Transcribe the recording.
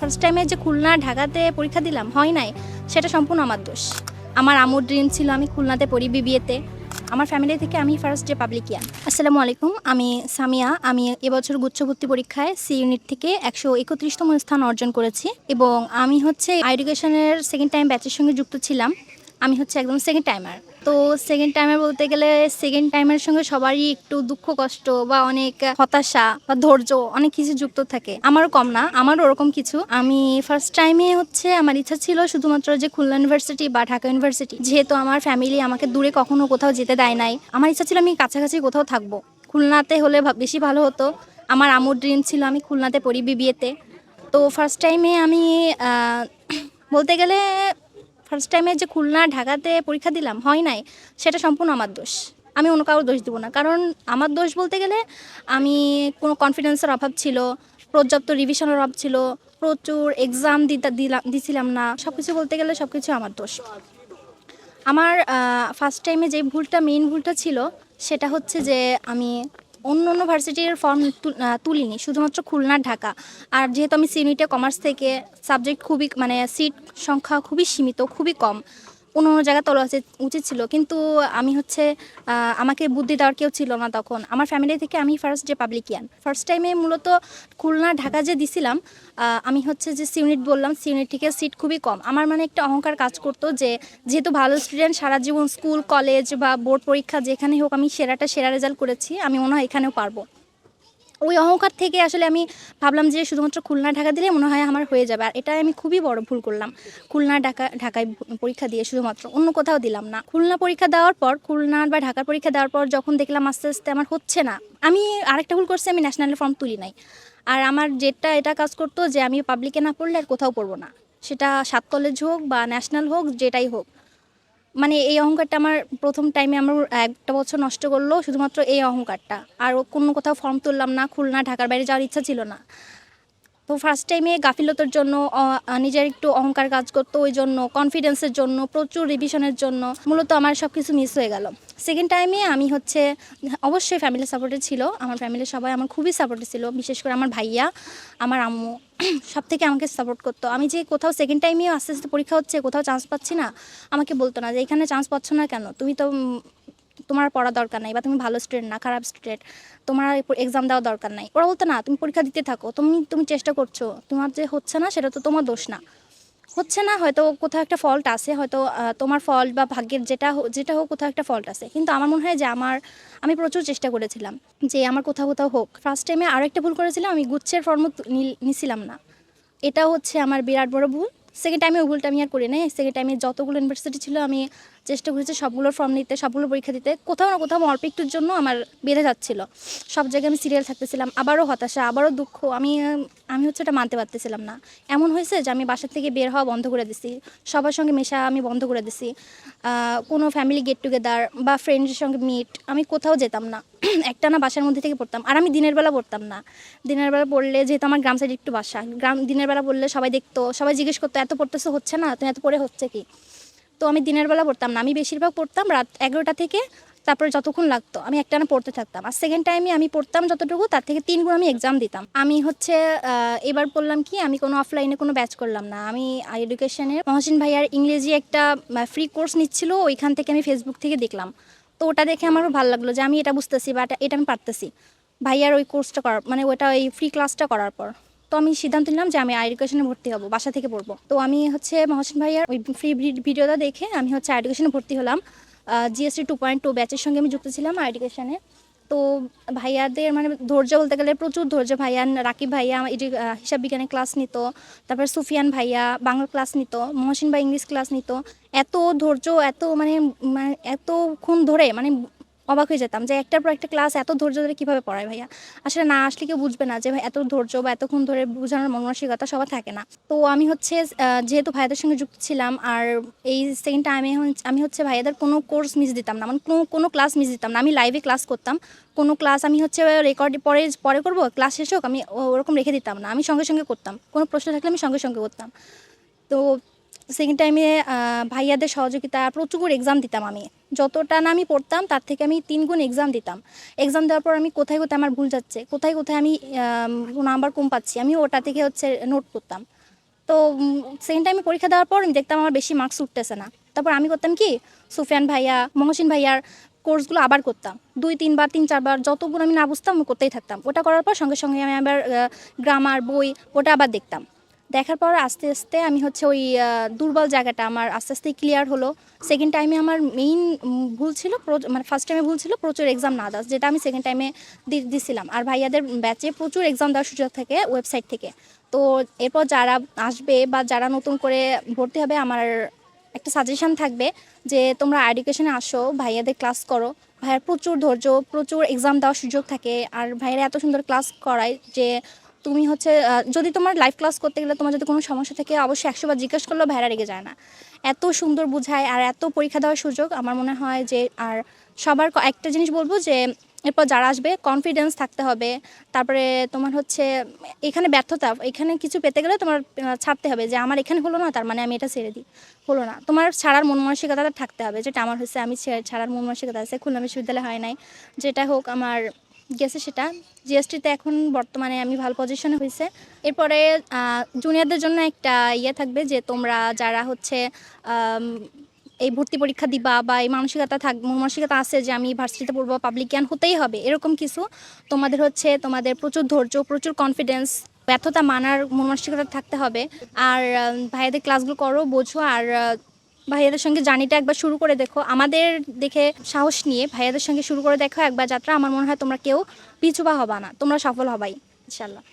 First টাইমে যে খুলনা ঢাকাতে পরীক্ষা দিলাম হয় নাই, সেটা সম্পূর্ণ আমার দোষ। আমার আম্মুর ড্রিম ছিল আমি খুলনাতে পড়ি বিবিএতে। আমার ফ্যামিলি থেকে আমি ফার্স্ট যে পাবলিকিয়ান। আসসালামু আলাইকুম, আমি সামিয়া। আমি এবছর গুচ্ছভর্তি পরীক্ষায় সি ইউনিট থেকে 131তম স্থান অর্জন করেছি এবং আমি হচ্ছে এডুকেশনের সেকেন্ড টাইম ব্যাচের সঙ্গে যুক্ত ছিলাম। আমি হচ্ছে একদম সেকেন্ড টাইমার। তো সেকেন্ড টাইমার বলতে গেলে সেকেন্ড টাইমের সঙ্গে সবারই একটু দুঃখ কষ্ট বা অনেক হতাশা বা ধৈর্য অনেক কিছু যুক্ত থাকে। আমারও কম না, আমারও ওরকম কিছু। আমি ফার্স্ট টাইমে হচ্ছে আমার ইচ্ছা ছিল শুধুমাত্র যে খুলনা ইউনিভার্সিটি বা ঢাকা ইউনিভার্সিটি, যেহেতু আমার ফ্যামিলি আমাকে দূরে কখনো কোথাও যেতে দেয় নাই। আমার ইচ্ছা ছিল আমি কাছাকাছি কোথাও থাকবো, খুলনাতে হলে বেশি ভালো হতো। আমার আম্মুর ড্রিম ছিল আমি খুলনাতে পড়ি বিবিএতে। তো ফার্স্ট টাইমে আমি বলতে গেলে ফার্স্ট টাইমে যে খুলনা ঢাকাতে পরীক্ষা দিলাম হয় নাই, সেটা সম্পূর্ণ আমার দোষ। আমি অন্য কারোর দোষ দিব না, কারণ আমার দোষ বলতে গেলে আমি কোনো কনফিডেন্সের অভাব ছিল, পর্যাপ্ত রিভিশনের অভাব ছিল, প্রচুর এক্সাম দিছিলাম না। সব কিছু বলতে গেলে সব কিছু আমার দোষ। আমার ফার্স্ট টাইমে যে মেইন ভুলটা ছিল সেটা হচ্ছে যে আমি অন্য ভার্সিটির ফর্ম তুলিনি, শুধুমাত্র খুলনা ঢাকা। আর যেহেতু আমি সিউনিটে কমার্স থেকে, সাবজেক্ট খুবই মানে সিট সংখ্যা খুবই সীমিত, খুবই কম। অন্য জায়গায় তোলা উচিত ছিল, কিন্তু আমি হচ্ছে আমাকে বুদ্ধি দেওয়ার কেউ ছিল না তখন। আমার ফ্যামিলি থেকে আমি ফার্স্ট যে পাবলিকিয়ান। ফার্স্ট টাইমে মূলত খুলনা ঢাকা যে দিছিলাম, আমি হচ্ছে যে সিউনিট বললাম, সিউনিট থেকে সিট খুবই কম। আমার মানে একটা অহংকার কাজ করতো যে যেহেতু ভালো স্টুডেন্ট, সারা জীবন স্কুল কলেজ বা বোর্ড পরীক্ষা যেখানেই হোক আমি সেরা রেজাল্ট করেছি, আমি মনে হয় এখানেও পারবো। ওই অহংকার থেকে আসলে আমি ভাবলাম যে শুধুমাত্র খুলনা ঢাকা দিলে মনে হয় আমার হয়ে যাবে, আর এটাই আমি খুবই বড় ভুল করলাম। ঢাকায় পরীক্ষা দিয়ে শুধুমাত্র, অন্য কোথাও দিলাম না। খুলনা পরীক্ষা দেওয়ার পর, খুলনা বা ঢাকার পরীক্ষা দেওয়ার পর যখন দেখলাম আস্তে আস্তে আমার হচ্ছে না, আমি আরেকটা ভুল করছি, আমি ন্যাশনালের ফর্ম তুলি নাই। আর আমার এটা কাজ করতো যে আমি পাবলিকে না পড়লে আর কোথাও পড়বো না, সেটা 7 কলেজ হোক বা ন্যাশনাল হোক, যেটাই হোক। মানে এই অহংকারটা আমার প্রথম টাইমে আমার একটা বছর নষ্ট করলো, শুধুমাত্র এই অহংকারটা। আর কোনো কোথাও ফর্ম তুললাম না, খুলনা ঢাকার বাইরে যাওয়ার ইচ্ছা ছিল না। তো ফার্স্ট টাইমে গাফিলতার জন্য, নিজের একটু অহংকার কাজ করতো, ওই জন্য কনফিডেন্সের জন্য, প্রচুর রিভিশনের জন্য মূলত আমার সব কিছু মিস হয়ে গেল। সেকেন্ড টাইমে আমি হচ্ছে অবশ্যই ফ্যামিলি সাপোর্টে ছিল, আমার ফ্যামিলির সবাই আমার খুবই সাপোর্টে ছিল, বিশেষ করে আমার ভাইয়া, আমার আম্মু সব থেকে আমাকে সাপোর্ট করতো। আমি যে কোথাও সেকেন্ড টাইমেও আস্তে আস্তে পরীক্ষা হচ্ছে, কোথাও চান্স পাচ্ছি না, আমাকে বলতো না যে এখানে চান্স পাচ্ছ না কেন, তুমি তো তোমার পড়া দরকার নাই, বা তুমি ভালো স্টুডেন্ট না, খারাপ স্টুডেন্ট, তোমার এক্সাম দেওয়া দরকার নাই। ওরা বলতো না, তুমি পরীক্ষা দিতে থাকো, তুমি চেষ্টা করছো, তোমার যে হচ্ছে না সেটা তো তোমার দোষ না। হচ্ছে না, হয়তো কোথাও একটা ফল্ট আছে, হয়তো তোমার ফল্ট বা ভাগ্যের যেটা হোক, কোথাও একটা ফল্ট আছে। কিন্তু আমার মনে হয় যে আমি প্রচুর চেষ্টা করেছিলাম যে আমার কোথাও হোক। ফার্স্ট টাইমে আরও একটা ভুল করেছিলাম, আমি গুচ্ছের ফর্মও নিছিলাম না। এটা হচ্ছে আমার বিরাট বড় ভুল। সেকেন্ড টাইমে ওই ভুলটা আমি আর করি নাই। সেকেন্ড টাইমে যতগুলো ইউনিভার্সিটি ছিল আমি চেষ্টা করেছি সবগুলোর ফর্ম নিতে, সবগুলো পরীক্ষা দিতে। কোথাও না কোথাও অল্প একটুর জন্য আমার বেড়ে যাচ্ছিল, সব জায়গায় আমি সিরিয়াল থাকতেছিলাম, আবারও হতাশা, আবারও দুঃখ। আমি হচ্ছে এটা মানতে পারতেছিলাম না। এমন হয়েছে যে আমি বাসা থেকে বের হওয়া বন্ধ করে দিছি, সবার সঙ্গে মেশা আমি বন্ধ করে দিছি। কোনো ফ্যামিলি গেট টুগেদার বা ফ্রেন্ডসের সঙ্গে মিট আমি কোথাও যেতাম না। একটা না বাসার মধ্যে থেকে পড়তাম। আর আমি দিনের বেলা পড়তাম না। দিনের বেলা পড়লে, যেহেতু আমার গ্রাম সাইডে একটু বাসা, দিনের বেলা পড়লে সবাই দেখতো, সবাই জিজ্ঞেস করতো এত পড়তেছো হচ্ছে না, তুমি এত পড়ে হচ্ছে কি। তো আমি দিনের বেলা পড়তাম না, আমি বেশিরভাগ পড়তাম রাত 11টা থেকে, তারপরে যতক্ষণ লাগতো আমি একটানা পড়তে থাকতাম। আর সেকেন্ড টাইমে আমি পড়তাম যতটুকু, তার থেকে 3 গুণ আমি এক্সাম দিতাম। আমি হচ্ছে এবার বললাম কি, আমি কোনো অফলাইনে কোনো ব্যাচ করলাম না। আমি এডুকেশনের মহসিন ভাইয়ার ইংরেজি একটা ফ্রি কোর্স নিচ্ছিল, ওইখান থেকে আমি ফেসবুক থেকে দেখলাম। তো ওটা দেখে আমারও ভালো লাগলো যে আমি এটা বুঝতেছি বা এটা আমি পারতেছি। ভাইয়ার ওই কোর্সটা করার মানে ওটা ওই ফ্রি ক্লাসটা করার পর তো আমি সিদ্ধান্ত নিলাম যে আমি এডুকেশনে ভর্তি হব, বাসা থেকে পড়বো। তো আমি হচ্ছে মহসিন ভাইয়ার ওই ফ্রি ভিডিওটা দেখে আমি হচ্ছে এডুকেশনে ভর্তি হলাম। জিএসটি 2.2 ব্যাচের সঙ্গে আমি যুক্ত ছিলাম এডুকেশনে। তো ভাইয়াদের মানে ধৈর্য বলতে গেলে প্রচুর ধৈর্য। ভাইয়া রাকিব ভাইয়া হিসাব বিজ্ঞানের ক্লাস নিত, তারপর সুফিয়ান ভাইয়া বাংলা ক্লাস নিত, মহসিন ভাই ইংলিশ ক্লাস নিত। এত ধৈর্য, এত মানে এতক্ষণ ধরে মানে অবাক হয়ে যেতাম যে একটার পর একটা ক্লাস এত ধৈর্য ধরে কীভাবে পড়ায় ভাইয়া। আসলে না আসলে কেউ বুঝবে না যে ভাই এত ধৈর্য বা এতক্ষণ ধরে বোঝানোর মানসিকতা সবার থাকে না। তো আমি হচ্ছে যেহেতু ভাইয়াদের সঙ্গে যুক্ত ছিলাম, আর এই সেকেন্ড টাইমে আমি হচ্ছে ভাইয়াদের কোনো কোর্স মিস দিতাম না, মানে কোনো ক্লাস মিস দিতাম না। আমি লাইভে ক্লাস করতাম, কোনো ক্লাস আমি হচ্ছে রেকর্ডে পরে করবো, ক্লাস শেষ হোক আমি ওরকম রেখে দিতাম না, আমি সঙ্গে সঙ্গে করতাম। কোনো প্রশ্ন থাকলে আমি সঙ্গে সঙ্গে করতাম। তো সেকেন্ড টাইমে ভাইয়াদের সহযোগিতা, প্রচুর এক্সাম দিতাম। আমি যতটা না আমি পড়তাম তার থেকে আমি 3 গুণ এক্সাম দিতাম। এক্সাম দেওয়ার পর আমি কোথায় কোথায় আমার ভুল যাচ্ছে, কোথায় কোথায় আমি নাম্বার কম পাচ্ছি, আমি ওটা থেকে হচ্ছে নোট করতাম। তো সেকেন্ড টাইমে পরীক্ষা দেওয়ার পর আমি দেখতাম আমার বেশি মার্কস উঠতেছে না। তারপর আমি করতাম কি, সুফিয়ান ভাইয়া, মহসিন ভাইয়ার কোর্সগুলো আবার করতাম, 2-3 বার 3-4 বার যতগুলো আমি না বুঝতাম আমি করতেই থাকতাম। ওটা করার পর সঙ্গে সঙ্গে আমি আবার গ্রামার বই ওটা আবার দেখতাম। দেখার পর আস্তে আস্তে আমি হচ্ছে ওই দুর্বল জায়গাটা আমার আস্তে আস্তে ক্লিয়ার হলো। সেকেন্ড টাইমে আমার মেইন ভুল ছিল, মানে ফার্স্ট টাইমে ভুল ছিল প্রচুর এক্সাম না দেওয়া, যেটা আমি সেকেন্ড টাইমে দিছিলাম। আর ভাইয়াদের ব্যাচে প্রচুর এক্সাম দেওয়ার সুযোগ থাকে ওয়েবসাইট থেকে। তো এরপর যারা আসবে বা যারা নতুন করে ভর্তি হবে, আমার একটা সাজেশন থাকবে যে তোমরা এডুকেশনে আসো, ভাইয়াদের ক্লাস করো। ভাইয়ার প্রচুর ধৈর্য, প্রচুর এক্সাম দেওয়ার সুযোগ থাকে। আর ভাইয়ারা এত সুন্দর ক্লাস করায় যে তুমি হচ্ছে যদি তোমার লাইভ ক্লাস করতে গেলে তোমার যদি কোনো সমস্যা থাকে অবশ্যই 100 বার জিজ্ঞেস করলেও ভাইয়ারা রেগে যায় না। এত সুন্দর বুঝায় আর এত পরীক্ষা দেওয়ার সুযোগ। আমার মনে হয় যে আর সবার একটা জিনিস বলবো যে এরপর যারা আসবে কনফিডেন্স থাকতে হবে। তারপরে তোমার হচ্ছে এখানে ব্যর্থতা, এখানে কিছু পেতে গেলে তোমার ছাড়তে হবে, যে আমার এখানে হলো না তার মানে আমি এটা ছেড়ে দিই, হলো না। তোমার ছাড়ার মন মানসিকতাটা থাকতে হবে, যেটা আমার হচ্ছে। আমি ছাড়ার মন মানসিকতা আছে, খুলনা বিশ্ববিদ্যালয় হয় নাই, যেটা হোক আমার গেছে সেটা। জিএসটিতে এখন বর্তমানে আমি ভালো পজিশনে হয়েছে। এরপরে জুনিয়রদের জন্য একটা ইয়ে থাকবে যে তোমরা যারা হচ্ছে এই ভর্তি পরীক্ষা দিবা বা এই মানসিকতা আছে যে আমি ভার্সিটিতে পড়বো, পাবলিক জ্ঞান হতেই হবে, এরকম কিছু তোমাদের হচ্ছে, তোমাদের প্রচুর ধৈর্য, প্রচুর কনফিডেন্স, ব্যর্থতা মানার মন মানসিকতা থাকতে হবে। আর ভাইয়াদের ক্লাসগুলো করো, বোঝো। আর ভাইয়াদের সঙ্গে জার্নিটা একবার শুরু করে দেখো, আমাদের দেখে সাহস নিয়ে ভাইয়াদের সঙ্গে শুরু করে দেখো একবার যাত্রা। আমার মনে হয় তোমরা কেউ পিছুপা হবা না, তোমরা সফল হবাই ইনশাল্লাহ।